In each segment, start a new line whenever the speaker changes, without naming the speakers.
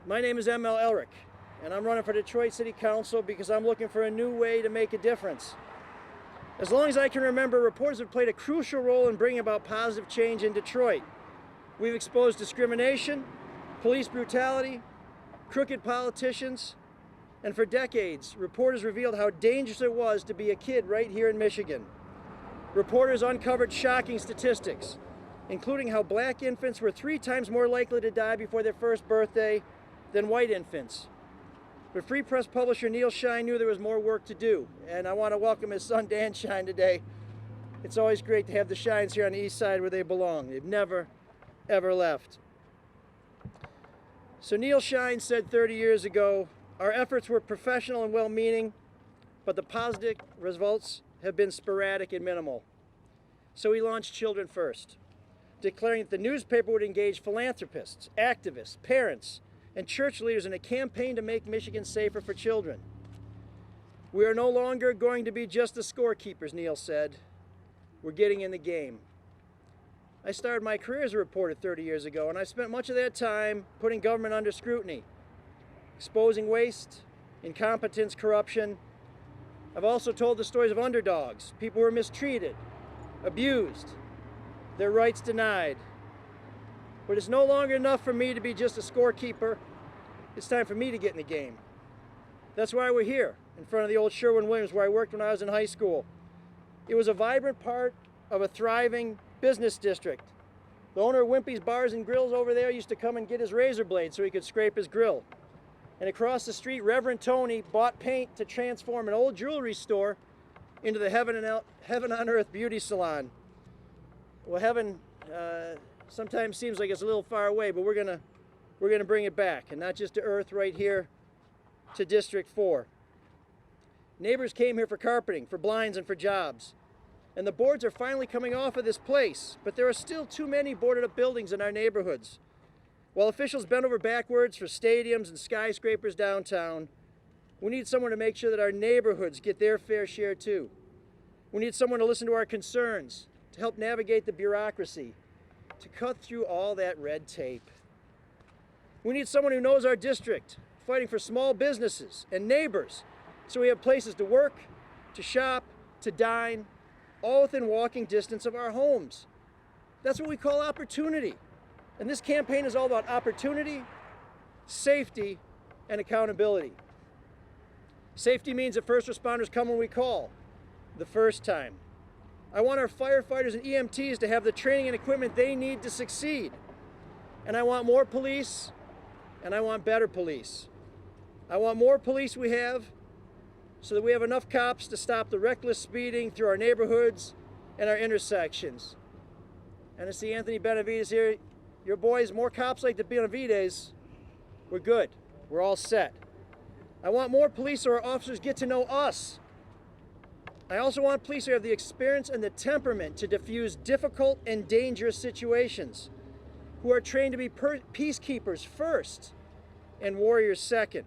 My name is ML Elrick, and I'm running for Detroit City Council because I'm looking for a new way to make a difference. As long as I can remember, reporters have played a crucial role in bringing about positive change in Detroit. We've exposed discrimination, police brutality, crooked politicians, and for decades, reporters revealed how dangerous it was to be a kid right here in Michigan. Reporters uncovered shocking statistics, including how black infants were 3 times more likely to die before their first birthday than white infants. But Free Press publisher Neil Shine knew there was more work to do, and I want to welcome his son Dan Shine today. It's always great to have the Shines here on the east side where they belong. They've never, ever left. So Neil Shine said 30 years ago, our efforts were professional and well-meaning, but the positive results have been sporadic and minimal. So he launched Children First, declaring that the newspaper would engage philanthropists, activists, parents, and church leaders in a campaign to make Michigan safer for children. We are no longer going to be just the scorekeepers, Neil said. We're getting in the game. I started my career as a reporter 30 years ago, and I spent much of that time putting government under scrutiny, exposing waste, incompetence, corruption. I've also told the stories of underdogs, people who were mistreated, abused, their rights denied. But it's no longer enough for me to be just a scorekeeper. It's time for me to get in the game. That's why we're here, in front of the old Sherwin-Williams where I worked when I was in high school. It was a vibrant part of a thriving business district. The owner of Wimpy's Bars and Grills over there used to come and get his razor blade so he could scrape his grill. And across the street, Reverend Tony bought paint to transform an old jewelry store into the Heaven on Earth beauty salon. Well, heaven sometimes seems like it's a little far away, but we're gonna bring it back, and not just to Earth, right here to District 4. Neighbors came here for carpeting, for blinds, and for jobs. And the boards are finally coming off of this place, but there are still too many boarded up buildings in our neighborhoods. While officials bend over backwards for stadiums and skyscrapers downtown, we need someone to make sure that our neighborhoods get their fair share too. We need someone to listen to our concerns, to help navigate the bureaucracy, to cut through all that red tape. We need someone who knows our district, fighting for small businesses and neighbors, so we have places to work, to shop, to dine, all within walking distance of our homes. That's what we call opportunity. And this campaign is all about opportunity, safety, and accountability. Safety means that first responders come when we call, the first time. I want our firefighters and EMTs to have the training and equipment they need to succeed. And I want more police, and I want better police. I want more police we have so that we have enough cops to stop the reckless speeding through our neighborhoods and our intersections. And to see Anthony Benavides here, your boys, more cops like the Benavides, we're good. We're all set. I want more police so our officers get to know us. I also want police who have the experience and the temperament to diffuse difficult and dangerous situations, who are trained to be peacekeepers first and warriors second.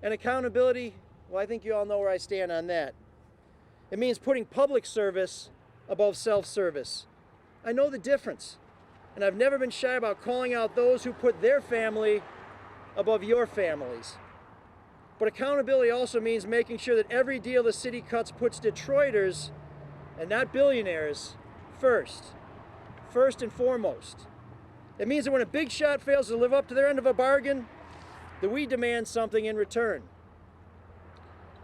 And accountability, well, I think you all know where I stand on that. It means putting public service above self-service. I know the difference, and I've never been shy about calling out those who put their family above your families. But accountability also means making sure that every deal the city cuts puts Detroiters, and not billionaires, first and foremost. It means that when a big shot fails to live up to their end of a bargain, that we demand something in return.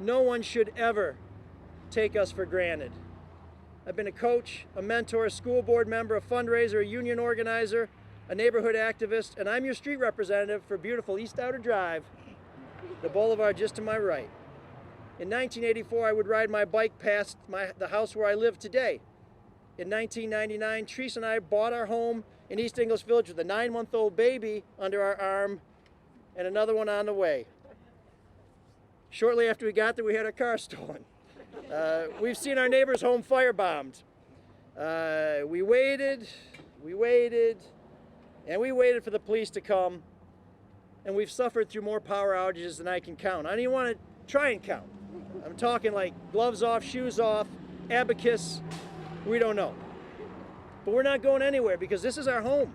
No one should ever take us for granted. I've been a coach, a mentor, a school board member, a fundraiser, a union organizer, a neighborhood activist, and I'm your street representative for beautiful East Outer Drive, the boulevard just to my right. In 1984, I would ride my bike past the house where I live today. In 1999, Teresa and I bought our home in East English Village with a 9-month-old baby under our arm and another one on the way. Shortly after we got there, we had our car stolen. We've seen our neighbor's home firebombed. We waited, and we waited for the police to come, and we've suffered through more power outages than I can count. I don't even want to try and count. I'm talking like gloves off, shoes off, abacus, we don't know. But we're not going anywhere because this is our home.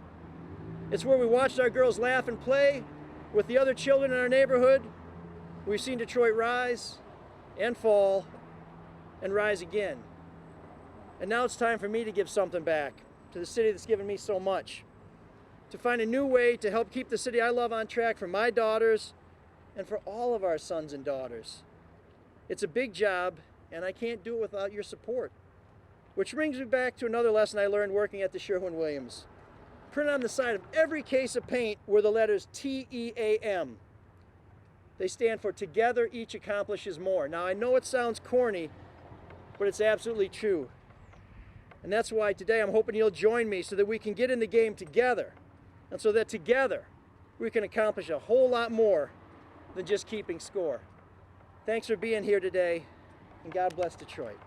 It's where we watched our girls laugh and play. With the other children in our neighborhood, we've seen Detroit rise and fall and rise again. And now it's time for me to give something back to the city that's given me so much, to find a new way to help keep the city I love on track for my daughters and for all of our sons and daughters. It's a big job, and I can't do it without your support. Which brings me back to another lesson I learned working at the Sherwin-Williams. Printed on the side of every case of paint were the letters TEAM. They stand for Together Each Accomplishes More. Now I know it sounds corny, but it's absolutely true. And that's why today I'm hoping you'll join me so that we can get in the game together, and so that together we can accomplish a whole lot more than just keeping score. Thanks for being here today, and God bless Detroit.